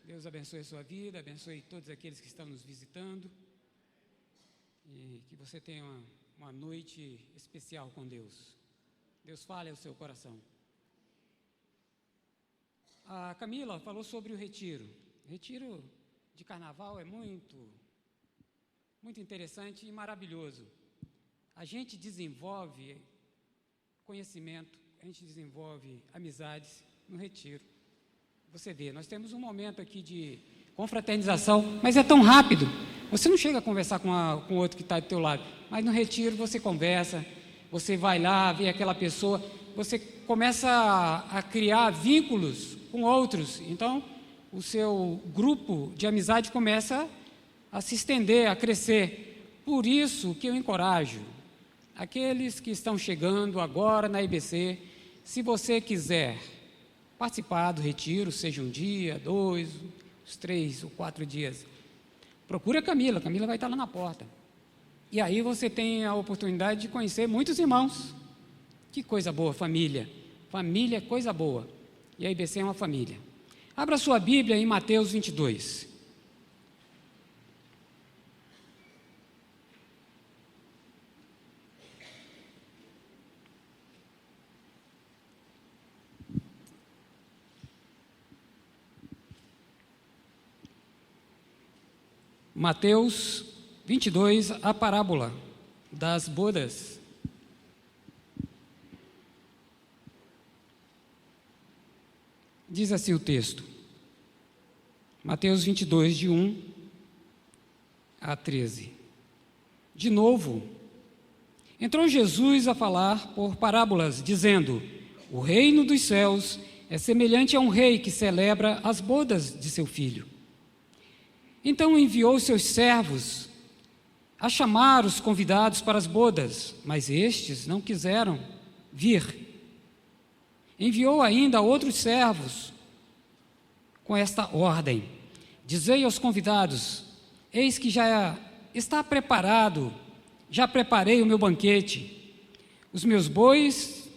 Deus abençoe a sua vida, abençoe todos aqueles que estão nos visitando e que você tenha uma noite especial com Deus. Deus fale ao seu coração. A Camila falou sobre o retiro. O retiro de carnaval é muito interessante e maravilhoso. A gente desenvolve conhecimento, a gente desenvolve amizades no retiro. Você vê, nós temos um momento aqui de confraternização, mas é tão rápido. Você não chega a conversar com o outro que está do teu lado, mas no retiro você conversa, você vai lá, vê aquela pessoa, você começa a criar vínculos com outros. Então, o seu grupo de amizade começa a se estender, a crescer. Por isso que eu encorajo aqueles que estão chegando agora na IBC, se você quiser participar do retiro, seja um dia, 2, 3 ou 4 dias, procure a Camila vai estar lá na porta. E aí você tem a oportunidade de conhecer muitos irmãos. Que coisa boa, família. Família é coisa boa. E a IBC é uma família. Abra sua Bíblia em Mateus 22. Mateus 22, a parábola das bodas. Diz assim o texto, Mateus 22, de 1 a 13. De novo, entrou Jesus a falar por parábolas, dizendo: o reino dos céus é semelhante a um rei que celebra as bodas de seu filho. Então enviou seus servos a chamar os convidados para as bodas, mas estes não quiseram vir. Enviou ainda outros servos com esta ordem: dizei aos convidados: eis que já está preparado, já preparei o meu banquete, os meus bois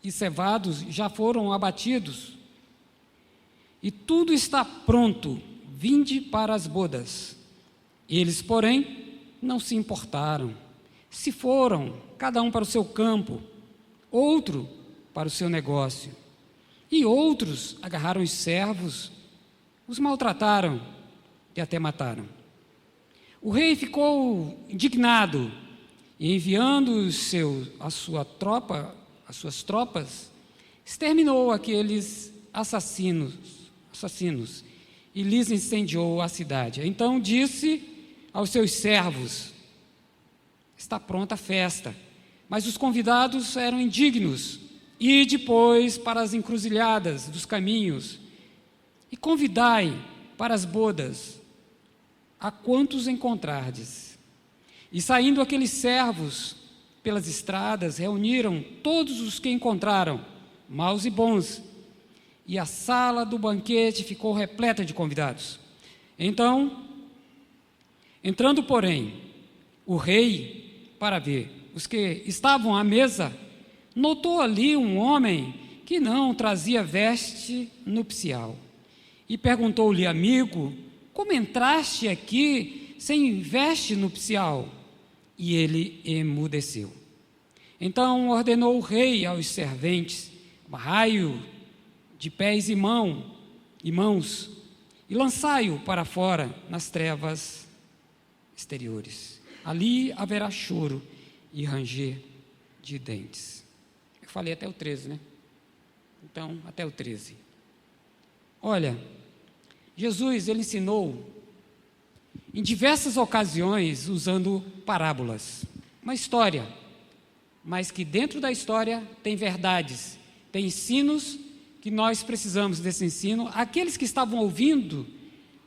e cevados já foram abatidos, e tudo está pronto. Vinde para as bodas. Eles, porém, não se importaram. Se foram, cada um para o seu campo, outro para o seu negócio. E outros agarraram os servos, os maltrataram e até mataram. O rei ficou indignado e, enviando as suas tropas, exterminou aqueles assassinos e lhes incendiou a cidade. Então disse aos seus servos: está pronta a festa, mas os convidados eram indignos. Ide, pois, para as encruzilhadas dos caminhos e convidai para as bodas a quantos encontrardes. E saindo aqueles servos pelas estradas, reuniram todos os que encontraram, maus e bons, e a sala do banquete ficou repleta de convidados. Então, entrando, porém, o rei para ver os que estavam à mesa, notou ali um homem que não trazia veste nupcial. E perguntou-lhe: amigo, como entraste aqui sem veste nupcial? E ele emudeceu. Então ordenou o rei aos serventes: amarrai-o de pés e mãos, e lançai-o para fora nas trevas exteriores. Ali haverá choro e ranger de dentes. Eu falei até o 13, né? Então, até o 13. Olha, Jesus, ele ensinou em diversas ocasiões usando parábolas. Uma história, mas que dentro da história tem verdades, tem ensinos que nós precisamos desse ensino. Aqueles que estavam ouvindo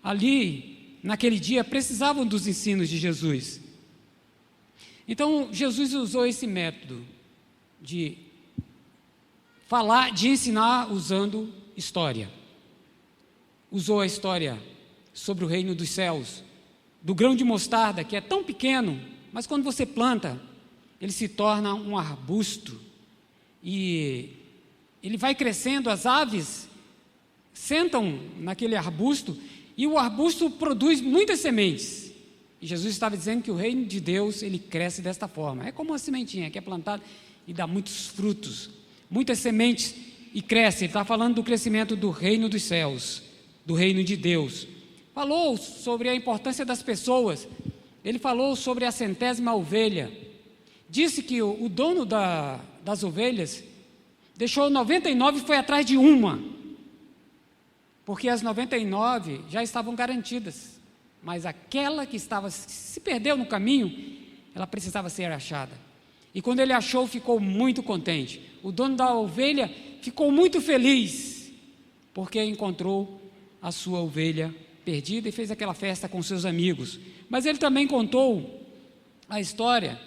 ali, naquele dia, precisavam dos ensinos de Jesus. Então, Jesus usou esse método de falar, de ensinar usando história. Usou a história sobre o reino dos céus, do grão de mostarda, que é tão pequeno, mas quando você planta, ele se torna um arbusto, e ele vai crescendo, as aves sentam naquele arbusto e o arbusto produz muitas sementes. E Jesus estava dizendo que o reino de Deus, ele cresce desta forma. É como uma sementinha que é plantada e dá muitos frutos, muitas sementes e cresce. Ele está falando do crescimento do reino dos céus, do reino de Deus. Falou sobre a importância das pessoas. Ele falou sobre a 100ª ovelha. Disse que o dono das ovelhas deixou 99 e foi atrás de uma, porque as 99 já estavam garantidas, mas aquela que se perdeu no caminho, ela precisava ser achada. E quando ele achou, ficou muito contente. O dono da ovelha ficou muito feliz, porque encontrou a sua ovelha perdida e fez aquela festa com seus amigos. Mas ele também contou a história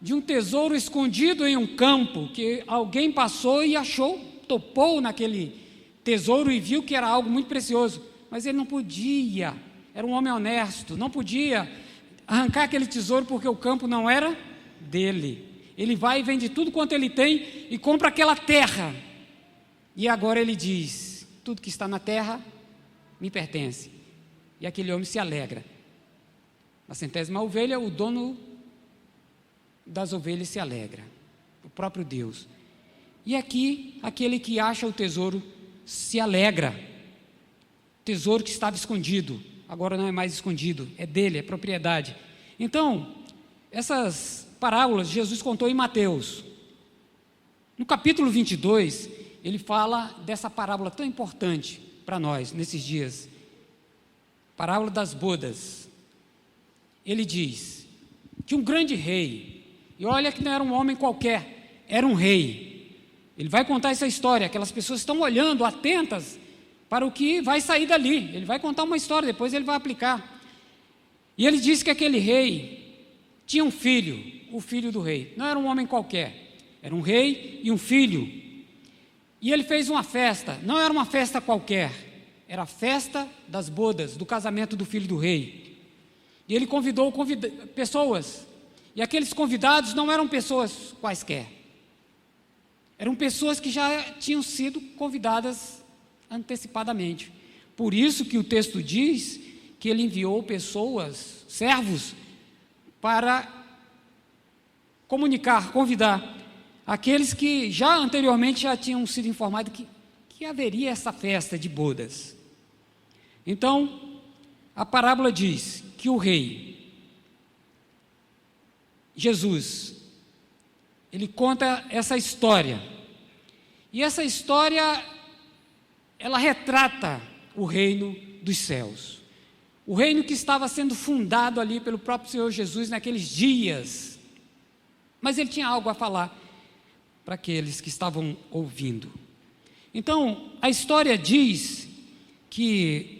de um tesouro escondido em um campo, que alguém passou e achou, topou naquele tesouro e viu que era algo muito precioso, mas ele não podia, era um homem honesto, não podia arrancar aquele tesouro porque o campo não era dele. Ele vai e vende tudo quanto ele tem e compra aquela terra, e agora ele diz: tudo que está na terra me pertence. E aquele homem se alegra. Na 100ª ovelha, o dono das ovelhas se alegra, o próprio Deus. E aqui, aquele que acha o tesouro se alegra. O tesouro que estava escondido, agora não é mais escondido, é dele, é propriedade. Então, essas parábolas Jesus contou em Mateus. No capítulo 22, ele fala dessa parábola tão importante para nós nesses dias. Parábola das bodas. Ele diz que um grande rei, e olha que não era um homem qualquer, era um rei. Ele vai contar essa história, aquelas pessoas estão olhando, atentas para o que vai sair dali. Ele vai contar uma história, depois ele vai aplicar. E ele diz que aquele rei tinha um filho, o filho do rei. Não era um homem qualquer, era um rei e um filho. E ele fez uma festa, não era uma festa qualquer, era a festa das bodas, do casamento do filho do rei. E ele convidou pessoas, e aqueles convidados não eram pessoas quaisquer, eram pessoas que já tinham sido convidadas antecipadamente. Por isso que o texto diz que ele enviou pessoas, servos, para comunicar, convidar aqueles que já anteriormente já tinham sido informados que haveria essa festa de bodas. Então, a parábola diz que o rei, Jesus, ele conta essa história, e essa história, ela retrata o reino dos céus, o reino que estava sendo fundado ali pelo próprio Senhor Jesus naqueles dias, mas ele tinha algo a falar para aqueles que estavam ouvindo. Então, a história diz que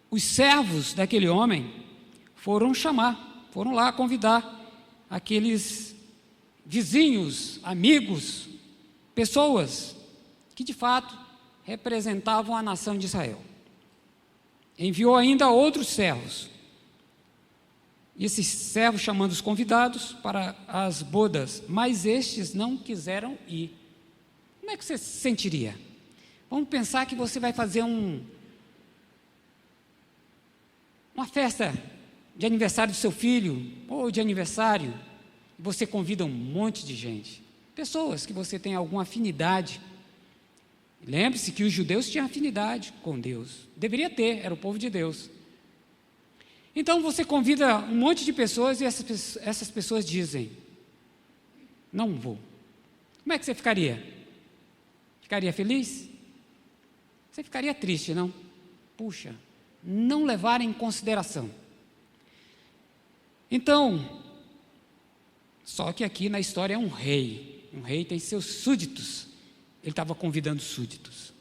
os servos daquele homem foram lá convidar aqueles vizinhos, amigos, pessoas que de fato representavam a nação de Israel. Enviou ainda outros servos. E esses servos chamando os convidados para as bodas, mas estes não quiseram ir. Como é que você se sentiria? Vamos pensar que você vai fazer uma festa de aniversário do seu filho, ou de aniversário, e você convida um monte de gente, pessoas que você tem alguma afinidade. Lembre-se que os judeus tinham afinidade com Deus, deveria ter, era o povo de Deus. Então você convida um monte de pessoas e essas pessoas dizem: não vou. Como é que você ficaria? Ficaria feliz? Você ficaria triste, não? Puxa, não levar em consideração. Então, só que aqui na história é um rei tem seus súditos, ele estava convidando súditos.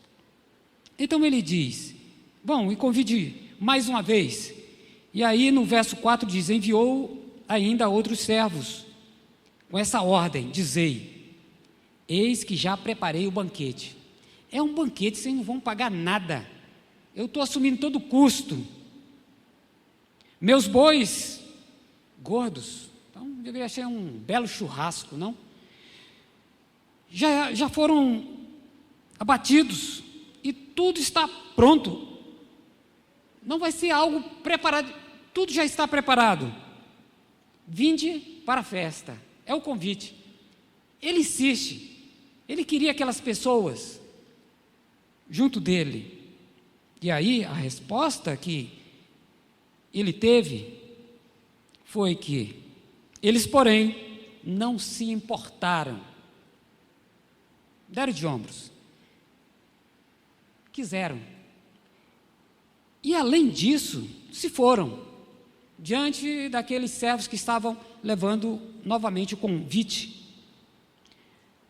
Então ele diz: bom, e convide mais uma vez. E aí no verso 4 diz: enviou ainda outros servos, com essa ordem, dizei: eis que já preparei o banquete. É um banquete, vocês não vão pagar nada, eu estou assumindo todo o custo. Meus bois gordos, então deveria ser um belo churrasco, não? Já foram abatidos, e tudo está pronto. Não vai ser algo preparado, tudo já está preparado. Vinde para a festa, é o convite. Ele insiste, ele queria aquelas pessoas junto dele. E aí a resposta que ele teve foi que eles, porém, não se importaram, deram de ombros, quiseram. E além disso, se foram diante daqueles servos que estavam levando novamente o convite.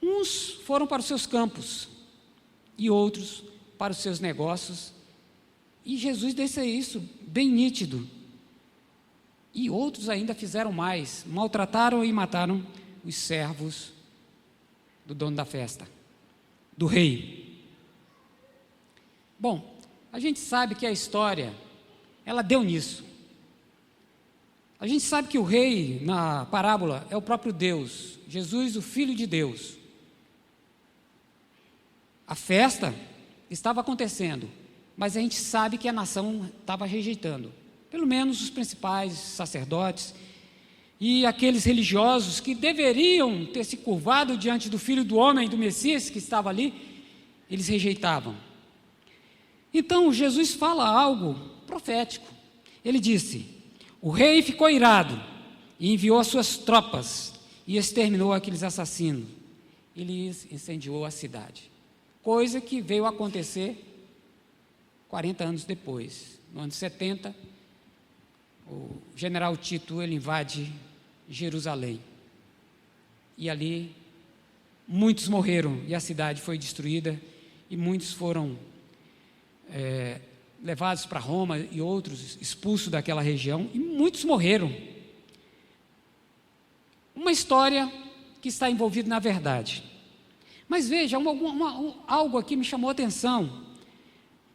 Uns foram para os seus campos e outros para os seus negócios. E Jesus deixa isso bem nítido. E outros ainda fizeram mais, maltrataram e mataram os servos do dono da festa, do rei. Bom, a gente sabe que a história, ela deu nisso. A gente sabe que o rei, na parábola, é o próprio Deus, Jesus, o Filho de Deus. A festa estava acontecendo, mas a gente sabe que a nação estava rejeitando, pelo menos os principais sacerdotes e aqueles religiosos que deveriam ter se curvado diante do Filho do Homem, do Messias que estava ali, eles rejeitavam. Então Jesus fala algo profético. Ele disse: o rei ficou irado e enviou as suas tropas e exterminou aqueles assassinos. Ele incendiou a cidade, coisa que veio a acontecer 40 anos depois. No ano 70, o general Tito, ele invade Jerusalém, e ali muitos morreram, e a cidade foi destruída, e muitos foram levados para Roma, e outros expulsos daquela região, e muitos morreram. Uma história que está envolvida na verdade. Mas veja, algo aqui me chamou a atenção,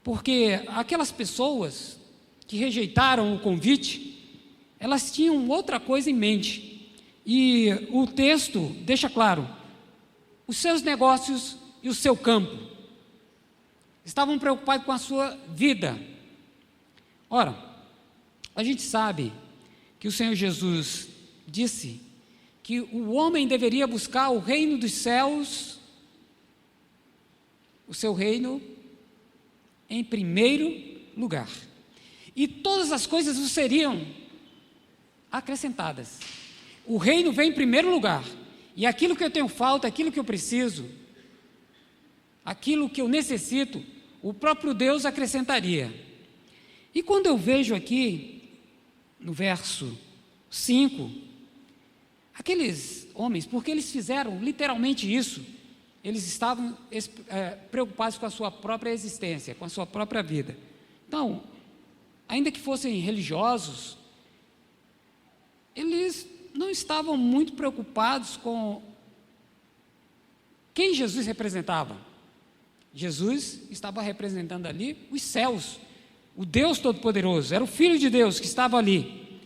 porque aquelas pessoas que rejeitaram o convite, elas tinham outra coisa em mente, e o texto deixa claro: os seus negócios e o seu campo. Estavam preocupados com a sua vida. Ora, a gente sabe que o Senhor Jesus disse que o homem deveria buscar o reino dos céus, o seu reino, em primeiro lugar. E todas as coisas nos seriam acrescentadas. O reino vem em primeiro lugar. E aquilo que eu tenho falta, aquilo que eu preciso, aquilo que eu necessito, o próprio Deus acrescentaria. E quando eu vejo aqui, no verso 5, aqueles homens, porque eles fizeram literalmente isso, eles estavam preocupados com a sua própria existência, com a sua própria vida. Então, ainda que fossem religiosos, eles não estavam muito preocupados com quem Jesus representava. Jesus estava representando ali os céus, o Deus Todo-Poderoso, era o Filho de Deus que estava ali.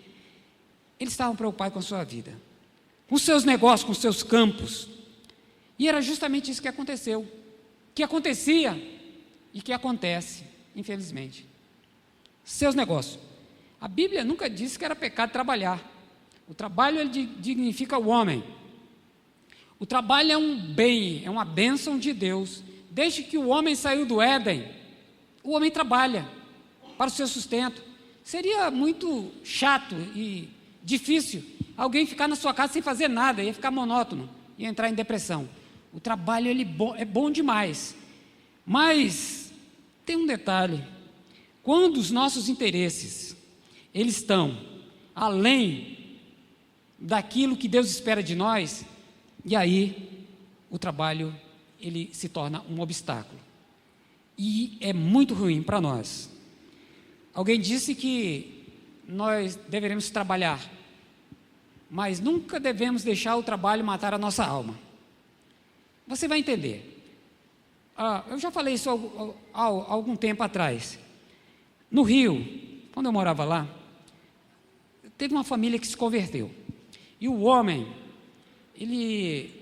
Eles estavam preocupados com a sua vida, com os seus negócios, com os seus campos. E era justamente isso que aconteceu, que acontecia e que acontece, infelizmente. Seus negócios. A Bíblia nunca disse que era pecado trabalhar. O trabalho, ele dignifica o homem. O trabalho é um bem, é uma bênção de Deus. Desde que o homem saiu do Éden, o homem trabalha para o seu sustento. Seria muito chato e difícil alguém ficar na sua casa sem fazer nada, ia ficar monótono, ia entrar em depressão. O trabalho é bom demais, mas tem um detalhe: quando os nossos interesses eles estão além daquilo que Deus espera de nós, e aí o trabalho ele se torna um obstáculo, e é muito ruim para nós. Alguém disse que nós deveremos trabalhar, mas nunca devemos deixar o trabalho matar a nossa alma. Você vai entender. Eu já falei isso há algum tempo atrás. No Rio, quando eu morava lá, teve uma família que se converteu, e o homem, ele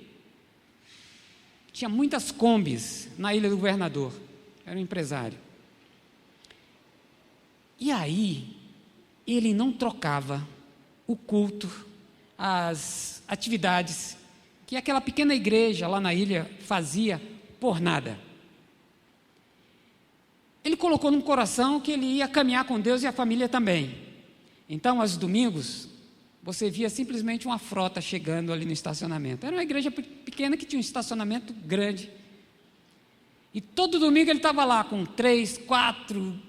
tinha muitas Kombis na Ilha do Governador. era um empresário. E aí, ele não trocava o culto, as atividades que aquela pequena igreja lá na ilha fazia por nada. Ele colocou no coração que ele ia caminhar com Deus e a família também. Então, aos domingos, você via simplesmente uma frota chegando ali no estacionamento. Era uma igreja pequena que tinha um estacionamento grande. E todo domingo ele estava lá com 3, 4,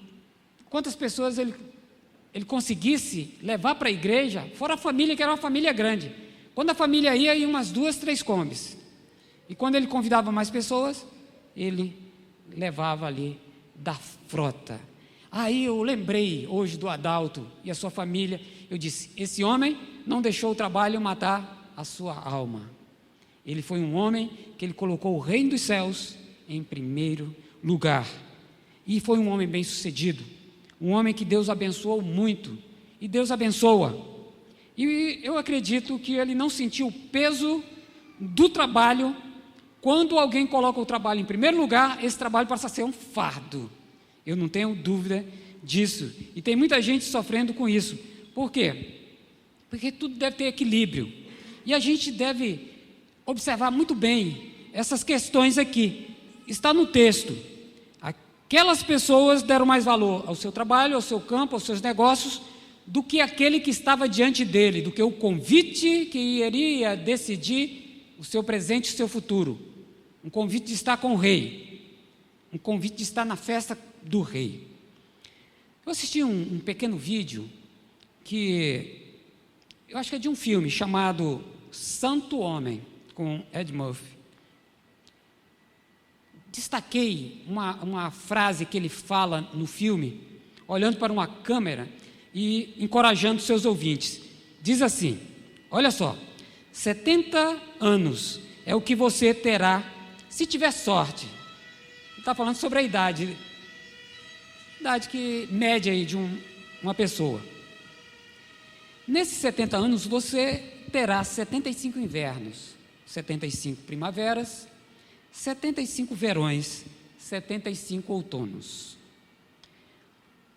quantas pessoas ele conseguisse levar para a igreja, fora a família, que era uma família grande. Quando a família ia umas 2, 3 combis. E quando ele convidava mais pessoas, ele levava ali da frota. Aí eu lembrei hoje do Adalto e a sua família. Eu disse, esse homem não deixou o trabalho matar a sua alma. Ele foi um homem que ele colocou o reino dos céus em primeiro lugar. E foi um homem bem sucedido. Um homem que Deus abençoou muito. E Deus abençoa. E eu acredito que ele não sentiu o peso do trabalho. Quando alguém coloca o trabalho em primeiro lugar, esse trabalho passa a ser um fardo. Eu não tenho dúvida disso. E tem muita gente sofrendo com isso. Por quê? Porque tudo deve ter equilíbrio. E a gente deve observar muito bem essas questões aqui. Está no texto. Aquelas pessoas deram mais valor ao seu trabalho, ao seu campo, aos seus negócios, do que aquele que estava diante dele, do que o convite que iria decidir o seu presente e o seu futuro. Um convite de estar com o rei. Um convite de estar na festa do rei. Eu assisti um pequeno vídeo que eu acho que é de um filme chamado Santo Homem, com Ed Murphy. Destaquei uma frase que ele fala no filme, olhando para uma câmera e encorajando seus ouvintes. Diz assim, olha só, 70 anos é o que você terá se tiver sorte. Ele está falando sobre a idade que média aí de uma pessoa. Nesses 70 anos você terá 75 invernos, 75 primaveras, 75 verões, 75 outonos.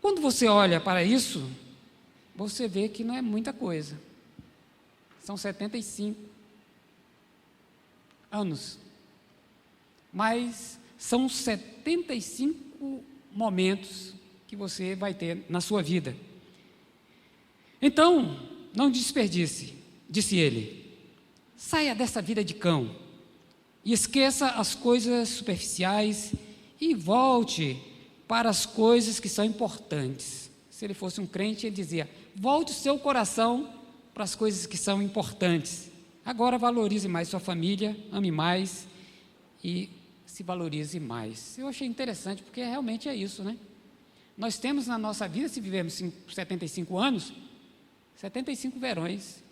Quando você olha para isso, você vê que não é muita coisa. São 75 anos. Mas são 75 momentos que você vai ter na sua vida. Então, não desperdice, disse ele. Saia dessa vida de cão e esqueça as coisas superficiais e volte para as coisas que são importantes. Se ele fosse um crente, ele dizia, volte o seu coração para as coisas que são importantes. Agora valorize mais sua família, ame mais e se valorize mais. Eu achei interessante, porque realmente é isso, né? Nós temos na nossa vida, se vivemos 75 anos, 75 verões,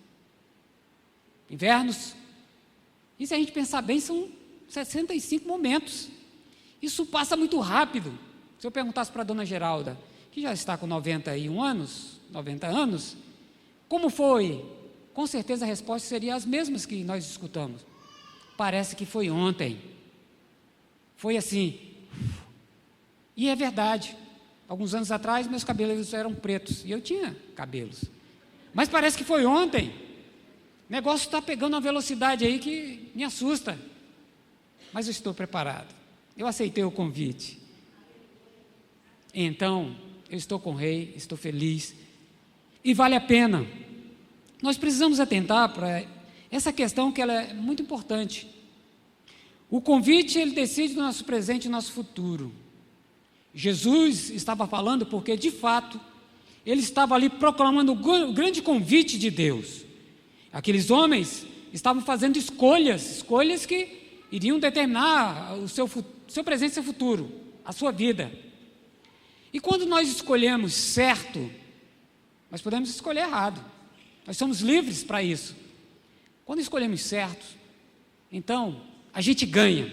invernos, e se a gente pensar bem, são 65 momentos. Isso passa muito rápido. Se eu perguntasse para a dona Geralda, que já está com 90 anos, como foi? Com certeza a resposta seria as mesmas que nós escutamos. Parece que foi ontem. Foi assim. E é verdade. Alguns anos atrás, meus cabelos eram pretos, e eu tinha cabelos. Mas parece que foi ontem. O negócio está pegando uma velocidade aí que me assusta. Mas eu estou preparado. Eu aceitei o convite. Então, eu estou com o rei, estou feliz. E vale a pena. Nós precisamos atentar para essa questão que ela é muito importante. O convite, ele decide do nosso presente e do nosso futuro. Jesus estava falando porque, de fato, ele estava ali proclamando o grande convite de Deus. Aqueles homens estavam fazendo escolhas que iriam determinar o seu presente e seu futuro, a sua vida. E quando nós escolhemos certo, nós podemos escolher errado. Nós somos livres para isso. Quando escolhemos certo, então a gente ganha.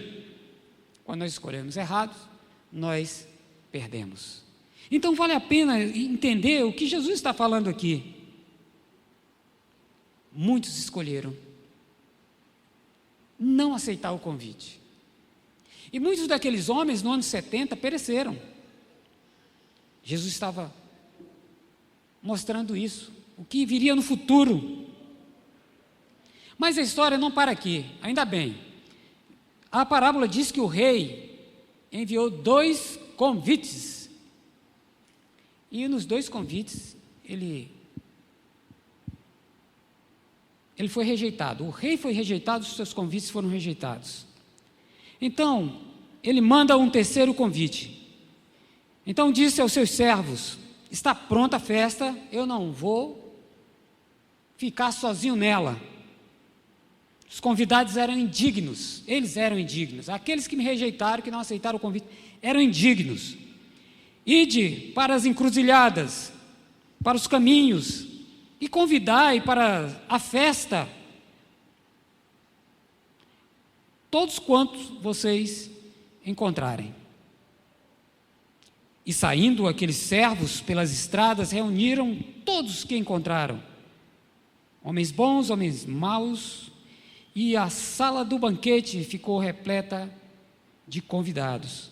Quando nós escolhemos errado, nós perdemos. Então vale a pena entender o que Jesus está falando aqui. Muitos escolheram não aceitar o convite. E muitos daqueles homens, no ano 70, pereceram. Jesus estava mostrando isso, o que viria no futuro. Mas a história não para aqui, ainda bem. A parábola diz que o rei enviou 2 convites. E nos 2 convites, ele foi rejeitado. O rei foi rejeitado, os seus convites foram rejeitados. Então, ele manda um 3º convite. Então disse aos seus servos: está pronta a festa, eu não vou ficar sozinho nela. Os convidados eram indignos, eles eram indignos. Aqueles que me rejeitaram, que não aceitaram o convite, eram indignos. Ide para as encruzilhadas, para os caminhos, e convidai para a festa todos quantos vocês encontrarem. E saindo aqueles servos pelas estradas, reuniram todos que encontraram, homens bons, homens maus, e a sala do banquete ficou repleta de convidados.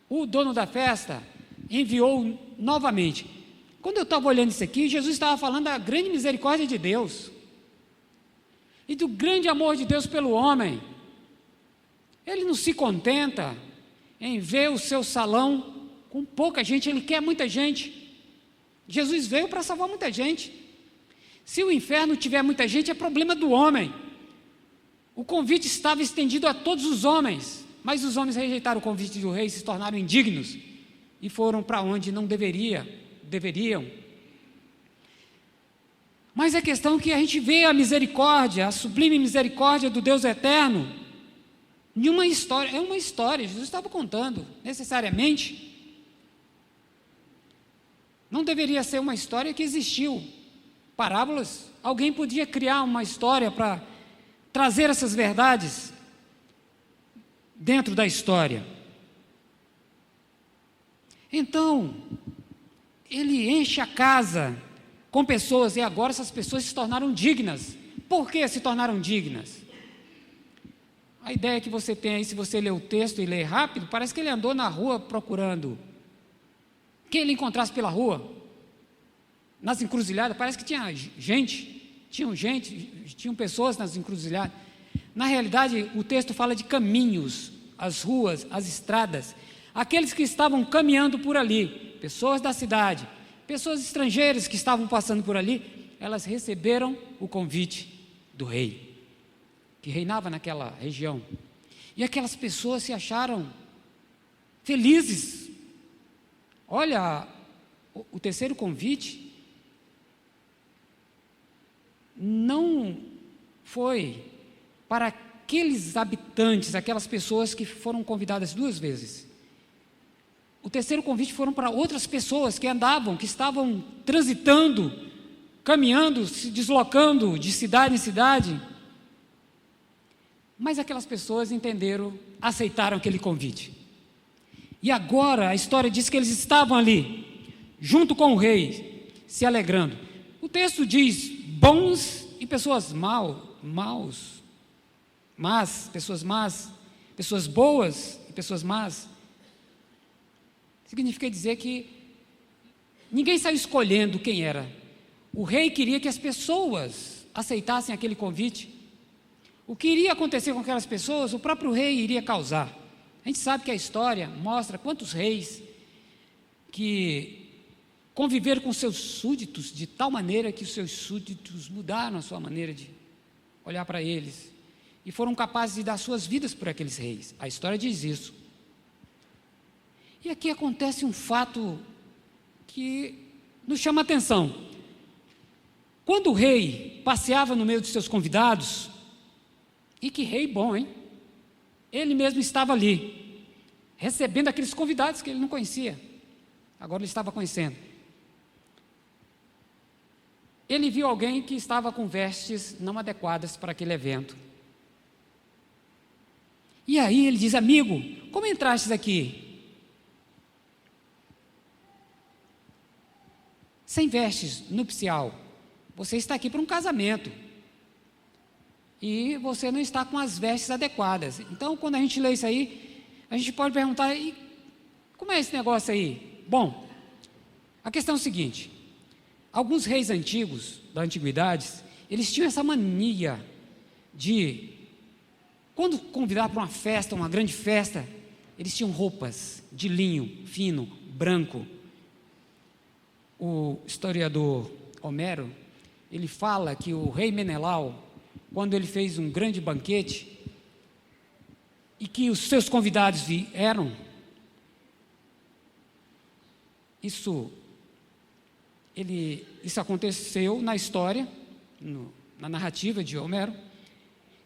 O dono da festa enviou novamente. Quando eu estava olhando isso aqui, Jesus estava falando da grande misericórdia de Deus e do grande amor de Deus pelo homem. Ele não se contenta em ver o seu salão com pouca gente, ele quer muita gente. Jesus veio para salvar muita gente. Se o inferno tiver muita gente, é problema do homem. O convite estava estendido a todos os homens, mas os homens rejeitaram o convite do rei, se tornaram indignos e foram para onde não deveriam. Mas a questão é que a gente vê a misericórdia, a sublime misericórdia do Deus eterno, em uma história, é uma história, Jesus estava contando, necessariamente. Não deveria ser uma história que existiu. Parábolas, alguém podia criar uma história para trazer essas verdades dentro da história. Então, ele enche a casa com pessoas, e agora essas pessoas se tornaram dignas. Por que se tornaram dignas? A ideia que você tem aí, se você ler o texto e ler rápido, parece que ele andou na rua procurando quem ele encontrasse pela rua. Nas encruzilhadas, parece que tinham pessoas nas encruzilhadas. Na realidade, o texto fala de caminhos, as ruas, as estradas. Aqueles que estavam caminhando por ali, pessoas da cidade, pessoas estrangeiras que estavam passando por ali, elas receberam o convite do rei, que reinava naquela região. E aquelas pessoas se acharam felizes. Olha, o 3º convite não foi para aqueles habitantes, aquelas pessoas que foram convidadas 2 vezes. O 3º convite foram para outras pessoas que andavam, que estavam transitando, caminhando, se deslocando de cidade em cidade. Mas aquelas pessoas entenderam, aceitaram aquele convite. E agora a história diz que eles estavam ali, junto com o rei, se alegrando. O texto diz bons e pessoas pessoas más, pessoas boas e pessoas más. Significa dizer que ninguém saiu escolhendo quem era. O rei queria que as pessoas aceitassem aquele convite. O que iria acontecer com aquelas pessoas, o próprio rei iria causar. A gente sabe que a história mostra quantos reis que conviveram com seus súditos de tal maneira que os seus súditos mudaram a sua maneira de olhar para eles e foram capazes de dar suas vidas por aqueles reis. A história diz isso. E aqui acontece um fato que nos chama a atenção. Quando o rei passeava no meio dos seus convidados, e que rei bom, hein? Ele mesmo estava ali, recebendo aqueles convidados que ele não conhecia, agora ele estava conhecendo. Ele viu alguém que estava com vestes não adequadas para aquele evento. E aí ele diz: amigo, como entrastes aqui? Sem vestes nupcial. Você está aqui para um casamento. E você não está com as vestes adequadas. Então, quando a gente lê isso aí, A gente pode perguntar, e como é esse negócio aí? Bom, a questão é o seguinte, alguns reis antigos, da antiguidade, eles tinham essa mania de, quando convidavam para uma festa, uma grande festa, eles tinham roupas de linho fino, branco. O historiador Homero, ele fala que o rei Menelau, quando ele fez um grande banquete, e que os seus convidados vieram, isso aconteceu na história, na narrativa de Homero,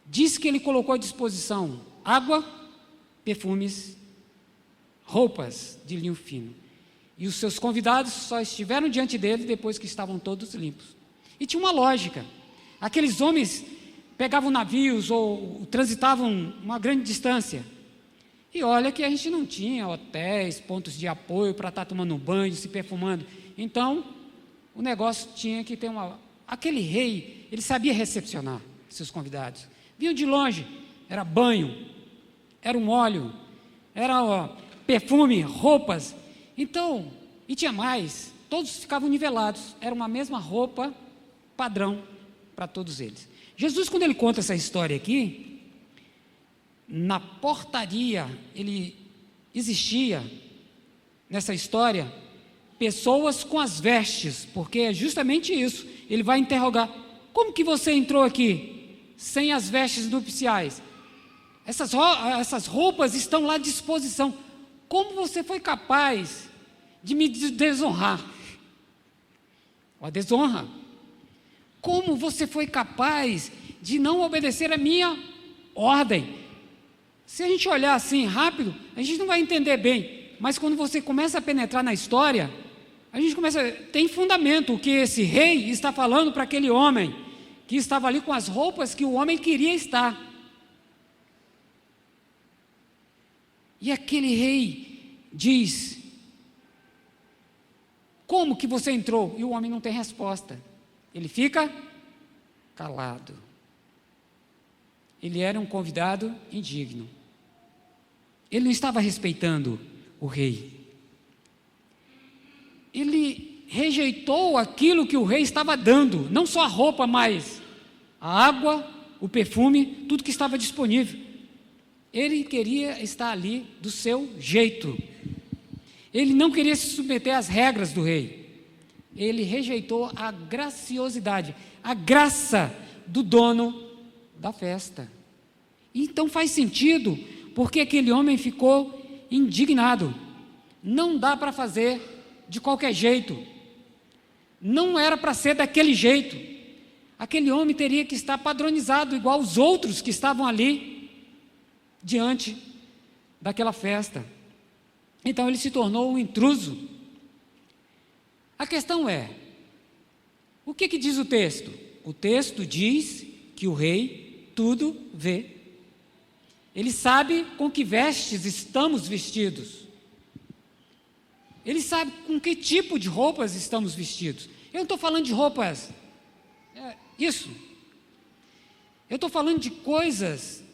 diz que ele colocou à disposição água, perfumes, roupas de linho fino. E os seus convidados só estiveram diante dele depois que estavam todos limpos. E tinha uma lógica. Aqueles homens pegavam navios ou transitavam uma grande distância. E olha que a gente não tinha hotéis, pontos de apoio para estar tomando um banho, se perfumando. Então, o negócio tinha que ter Aquele rei, ele sabia recepcionar seus convidados. Vinham de longe, era banho, era um óleo, era perfume, roupas. Então, e tinha mais, todos ficavam nivelados, era uma mesma roupa padrão para todos eles. Jesus, quando ele conta essa história aqui, na portaria, existia, nessa história, pessoas com as vestes, porque é justamente isso, ele vai interrogar, como que você entrou aqui, sem as vestes nupciais? Essas roupas estão lá à disposição, como você foi capaz de me desonrar? A desonra. Como você foi capaz de não obedecer a minha ordem? Se a gente olhar assim rápido, a gente não vai entender bem, mas quando você começa a penetrar na história, a gente tem fundamento o que esse rei está falando para aquele homem, que estava ali com as roupas que o homem queria estar. E aquele rei diz, como que você entrou? E o homem não tem resposta. Ele fica calado. Ele era um convidado indigno. Ele não estava respeitando o rei. Ele rejeitou aquilo que o rei estava dando, não só a roupa, mas a água, o perfume, tudo que estava disponível. Ele queria estar ali do seu jeito. Ele não queria se submeter às regras do rei. Ele rejeitou a graciosidade, a graça do dono da festa. Então faz sentido, porque aquele homem ficou indignado. Não dá para fazer de qualquer jeito. Não era para ser daquele jeito. Aquele homem teria que estar padronizado, igual os outros que estavam ali, diante daquela festa. Então ele se tornou um intruso. A questão é, o que diz o texto? O texto diz que o rei tudo vê. Ele sabe com que vestes estamos vestidos. Ele sabe com que tipo de roupas estamos vestidos. Eu não estou falando de roupas, isso. Eu estou falando de coisas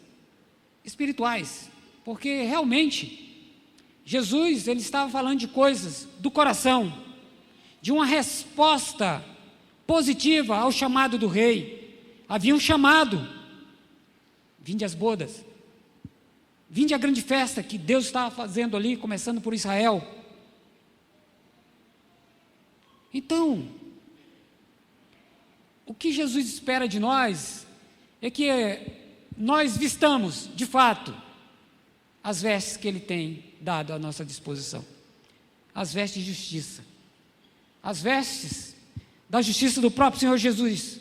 espirituais, porque realmente Jesus, ele estava falando de coisas do coração, de uma resposta positiva ao chamado do rei. Havia um chamado, vinde às bodas, vinde à grande festa que Deus estava fazendo ali, começando por Israel. Então, o que Jesus espera de nós é que nós vistamos, de fato, as vestes que Ele tem dado à nossa disposição. As vestes de justiça. As vestes da justiça do próprio Senhor Jesus.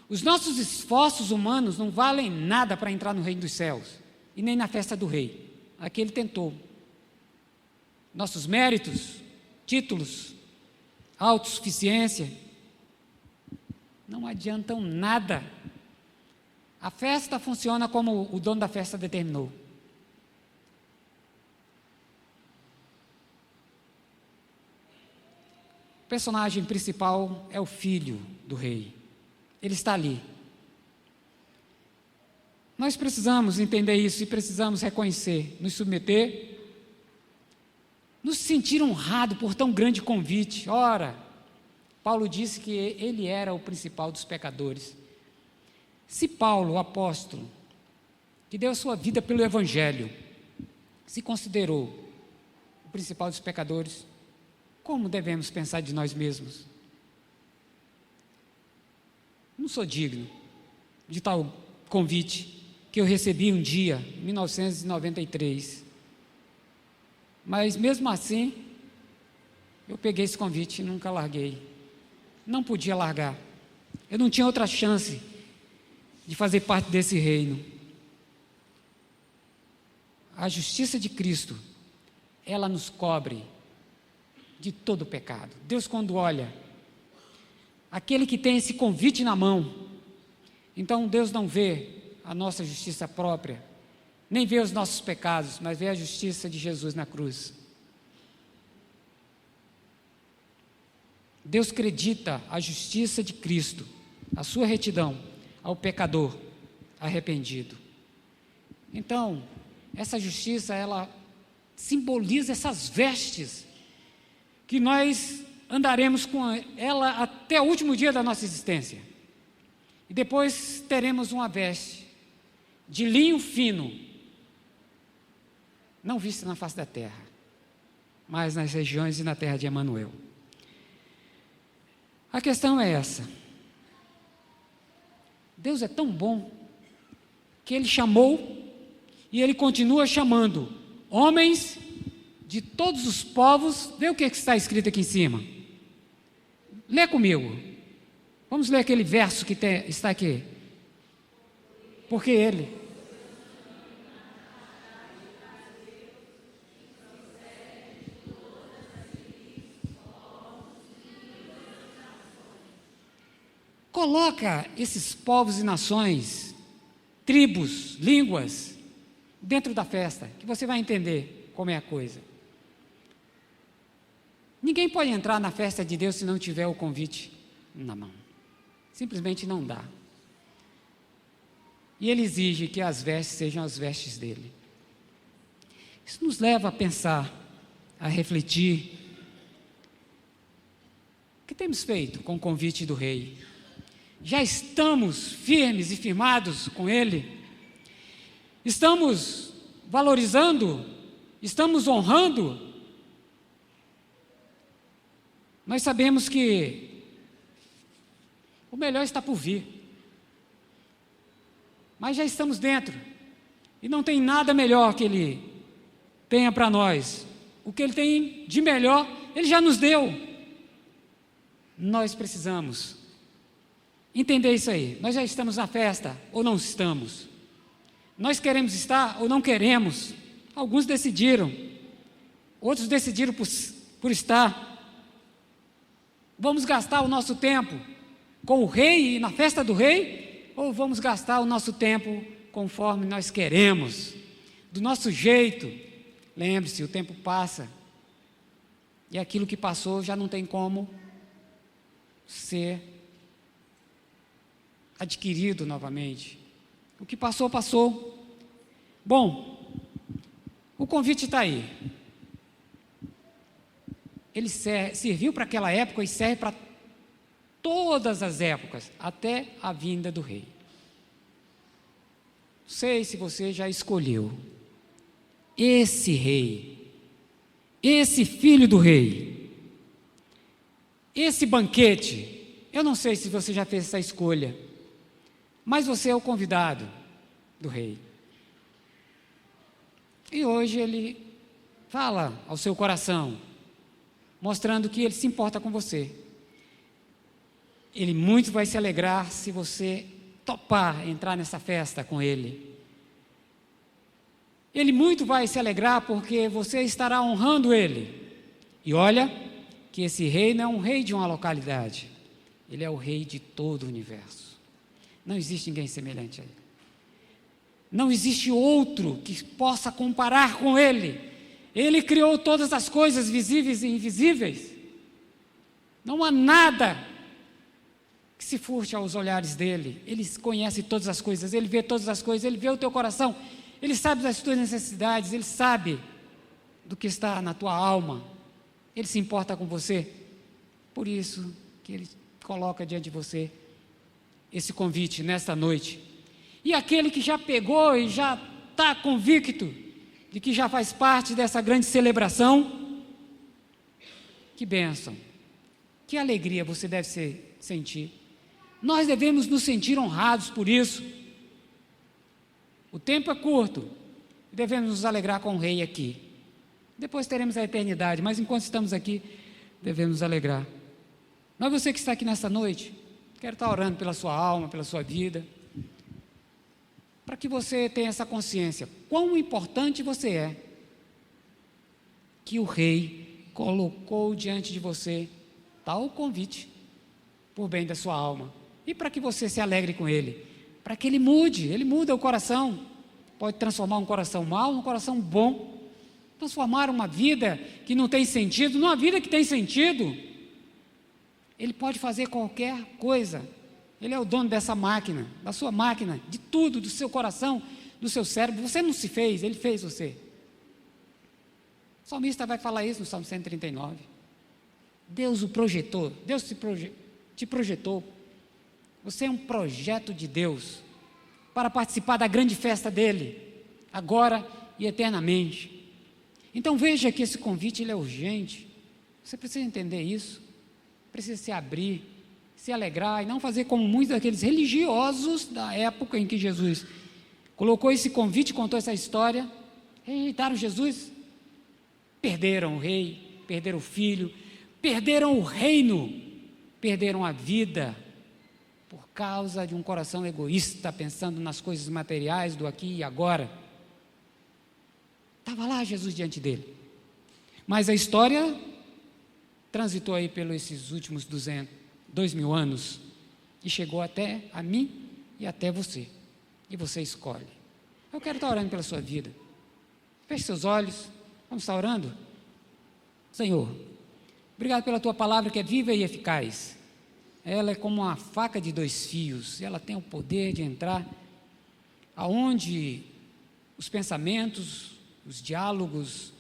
Os nossos esforços humanos não valem nada para entrar no reino dos céus, e nem na festa do rei. Aqui Ele tentou. Nossos méritos, títulos, autossuficiência, não adiantam nada. A festa funciona como o dono da festa determinou. O personagem principal é o filho do rei. Ele está ali. Nós precisamos entender isso e precisamos reconhecer, nos submeter nos sentir honrado por tão grande convite. Ora, Paulo disse que ele era o principal dos pecadores. Se Paulo, o apóstolo, que deu a sua vida pelo Evangelho, se considerou o principal dos pecadores, como devemos pensar de nós mesmos? Não sou digno de tal convite que eu recebi um dia, em 1993. Mas mesmo assim, eu peguei esse convite e nunca larguei. Não podia largar. Eu não tinha outra chance de fazer parte desse reino. A justiça de Cristo, ela nos cobre de todo o pecado. Deus, quando olha aquele que tem esse convite na mão, então Deus não vê a nossa justiça própria, nem vê os nossos pecados, mas vê a justiça de Jesus na cruz. Deus acredita a justiça de Cristo, a sua retidão, ao pecador arrependido. Então, essa justiça, ela simboliza essas vestes que nós andaremos com ela até o último dia da nossa existência. E depois teremos uma veste de linho fino, não vista na face da terra, mas nas regiões e na terra de Emanuel. A questão é essa. Deus é tão bom que Ele chamou e Ele continua chamando homens de todos os povos. Vê o que está escrito aqui em cima. Lê comigo. Vamos ler aquele verso que está aqui. Porque Ele... Coloca esses povos e nações, tribos, línguas, dentro da festa, que você vai entender como é a coisa. Ninguém pode entrar na festa de Deus se não tiver o convite na mão. Simplesmente não dá. E Ele exige que as vestes sejam as vestes dEle. Isso nos leva a pensar, a refletir. O que temos feito com o convite do Rei? Já estamos firmes e firmados com Ele? Estamos valorizando? Estamos honrando? Nós sabemos que o melhor está por vir. Mas já estamos dentro. E não tem nada melhor que Ele tenha para nós. O que Ele tem de melhor, Ele já nos deu. Nós precisamos entender isso aí. Nós já estamos na festa ou não estamos? Nós queremos estar ou não queremos? Alguns decidiram, outros decidiram por estar. Vamos gastar o nosso tempo com o Rei e na festa do Rei? Ou vamos gastar o nosso tempo conforme nós queremos, do nosso jeito? Lembre-se, o tempo passa e aquilo que passou já não tem como ser adquirido novamente. O que passou, passou. Bom, o convite está aí. Ele serviu para aquela época e serve para todas as épocas, até a vinda do Rei. Não sei se você já escolheu esse Rei, esse Filho do Rei, esse banquete. Eu não sei se você já fez essa escolha, mas você é o convidado do Rei. E hoje Ele fala ao seu coração, mostrando que Ele se importa com você. Ele muito vai se alegrar se você topar entrar nessa festa com Ele. Ele muito vai se alegrar porque você estará honrando Ele. E olha que esse Rei não é um rei de uma localidade. Ele é o Rei de todo o universo. Não existe ninguém semelhante a Ele. Não existe outro que possa comparar com Ele. Ele criou todas as coisas visíveis e invisíveis. Não há nada que se furte aos olhares dEle. Ele conhece todas as coisas, Ele vê todas as coisas, Ele vê o teu coração, Ele sabe das tuas necessidades, Ele sabe do que está na tua alma. Ele se importa com você. Por isso que Ele coloca diante de você esse convite nesta noite. E aquele que já pegou e já está convicto de que já faz parte dessa grande celebração, que bênção, que alegria você deve sentir. Nós devemos nos sentir honrados por isso. O tempo é curto, devemos nos alegrar com o Rei aqui. Depois teremos a eternidade, mas enquanto estamos aqui, devemos nos alegrar. Mas você que está aqui nesta noite, quero estar orando pela sua alma, pela sua vida, para que você tenha essa consciência, quão importante você é, que o Rei colocou diante de você tal convite, por bem da sua alma, e para que você se alegre com Ele, para que Ele muda o coração, pode transformar um coração mau num coração bom, transformar uma vida que não tem sentido numa vida que tem sentido. Ele pode fazer qualquer coisa. Ele é o dono dessa máquina, da sua máquina, de tudo, do seu coração, do seu cérebro. Você não se fez, Ele fez você. O salmista vai falar isso no Salmo 139. Deus o projetou, Deus te projetou. Você é um projeto de Deus para participar da grande festa dEle, agora e eternamente. Então veja que esse convite ele é urgente. Você precisa entender isso. Precisa se abrir, se alegrar e não fazer como muitos daqueles religiosos da época em que Jesus colocou esse convite, contou essa história, rejeitaram Jesus, perderam o Rei, perderam o Filho, perderam o reino, perderam a vida, por causa de um coração egoísta, pensando nas coisas materiais do aqui e agora. Estava lá Jesus diante dele, mas a história transitou aí pelos esses últimos 2.000 anos e chegou até a mim e até você, e você escolhe. Eu quero estar orando pela sua vida. Feche seus olhos, vamos estar orando. Senhor, obrigado pela tua palavra que é viva e eficaz. Ela é como uma faca de 2 fios, ela tem o poder de entrar aonde os pensamentos, os diálogos,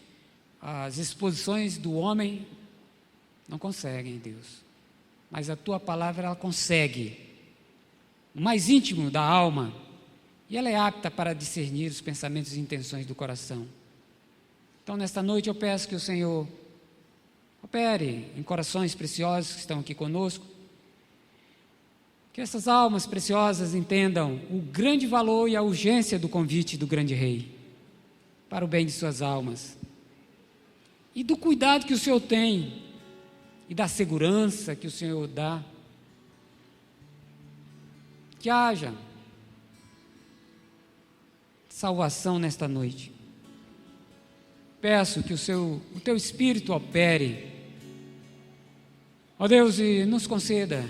as exposições do homem não conseguem, Deus. Mas a tua palavra, ela consegue, o mais íntimo da alma, e ela é apta para discernir os pensamentos e intenções do coração. Então, nesta noite, eu peço que o Senhor opere em corações preciosos que estão aqui conosco, que essas almas preciosas entendam o grande valor e a urgência do convite do grande Rei, para o bem de suas almas, e do cuidado que o Senhor tem, e da segurança que o Senhor dá, que haja salvação nesta noite. Peço que o teu Espírito opere, ó Deus, e nos conceda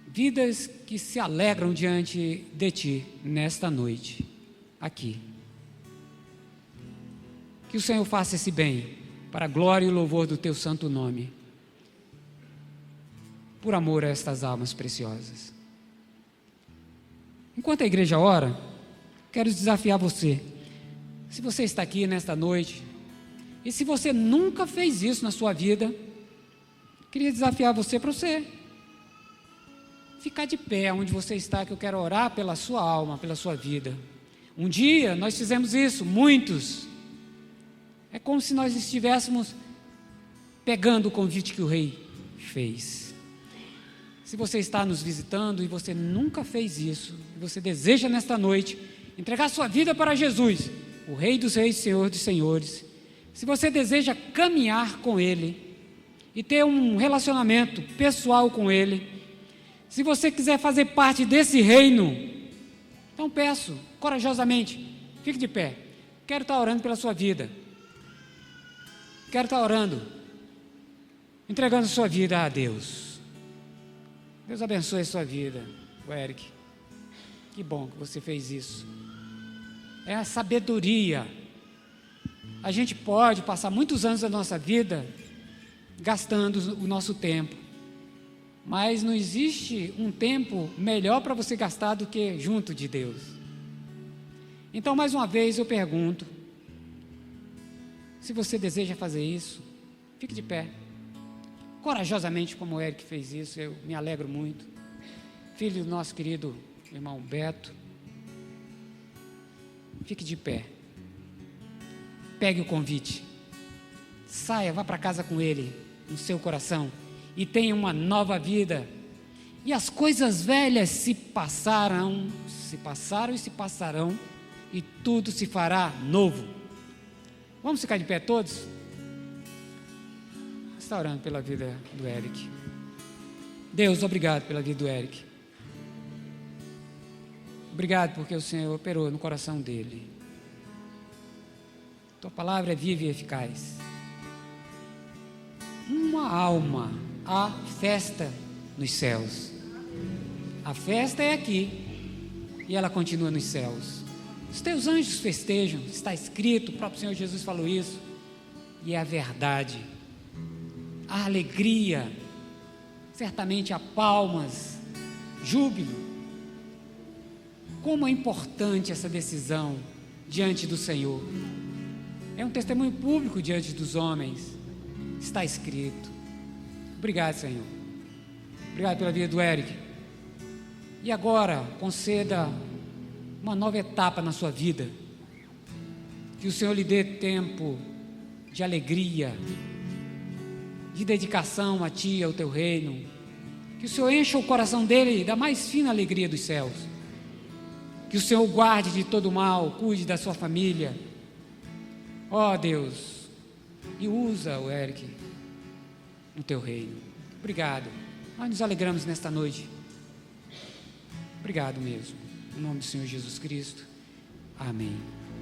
vidas que se alegram diante de Ti nesta noite, aqui. Que o Senhor faça esse bem, para a glória e o louvor do Teu santo nome, por amor a estas almas preciosas. Enquanto a igreja ora, quero desafiar você. Se você está aqui nesta noite, e se você nunca fez isso na sua vida, queria desafiar você para você ficar de pé onde você está, que eu quero orar pela sua alma, pela sua vida. Um dia nós fizemos isso, muitos. É como se nós estivéssemos pegando o convite que o Rei fez. Se você está nos visitando e você nunca fez isso, e você deseja nesta noite entregar sua vida para Jesus, o Rei dos Reis, Senhor dos Senhores, se você deseja caminhar com Ele e ter um relacionamento pessoal com Ele, se você quiser fazer parte desse reino, então peço corajosamente, fique de pé. Quero estar orando pela sua vida. Quero estar orando, entregando sua vida a Deus. Deus abençoe a sua vida, o Eric. Que bom que você fez isso. É a sabedoria. A gente pode passar muitos anos da nossa vida gastando o nosso tempo, mas não existe um tempo melhor para você gastar do que junto de Deus. Então, mais uma vez eu pergunto, Se você deseja fazer isso, fique de pé. Corajosamente, como o Eric fez isso, eu me alegro muito. Filho do nosso querido irmão Beto. Fique de pé. Pegue o convite. Saia, vá para casa com ele, no seu coração, e tenha uma nova vida. E as coisas velhas se passaram e se passarão, e tudo se fará novo. Vamos ficar de pé todos? Está orando pela vida do Eric. Deus, obrigado pela vida do Eric. Obrigado porque o Senhor operou no coração dele. Tua palavra é viva e eficaz. Uma alma, há festa nos céus. A festa é aqui e ela continua nos céus. Os teus anjos festejam, está escrito, o próprio Senhor Jesus falou isso, e é a verdade. A alegria, certamente há palmas, júbilo. Como é importante essa decisão diante do Senhor. É um testemunho público diante dos homens. Está escrito. Obrigado, Senhor. Obrigado pela vida do Eric. E agora, conceda uma nova etapa na sua vida. Que o Senhor lhe dê tempo de alegria, de dedicação a Ti e ao Teu reino. Que o Senhor encha o coração dele da mais fina alegria dos céus. Que o Senhor o guarde de todo mal, cuide da sua família. Ó Deus, e usa o Eric no Teu reino. Obrigado. Nós nos alegramos nesta noite. Obrigado mesmo. Em nome do Senhor Jesus Cristo. Amém.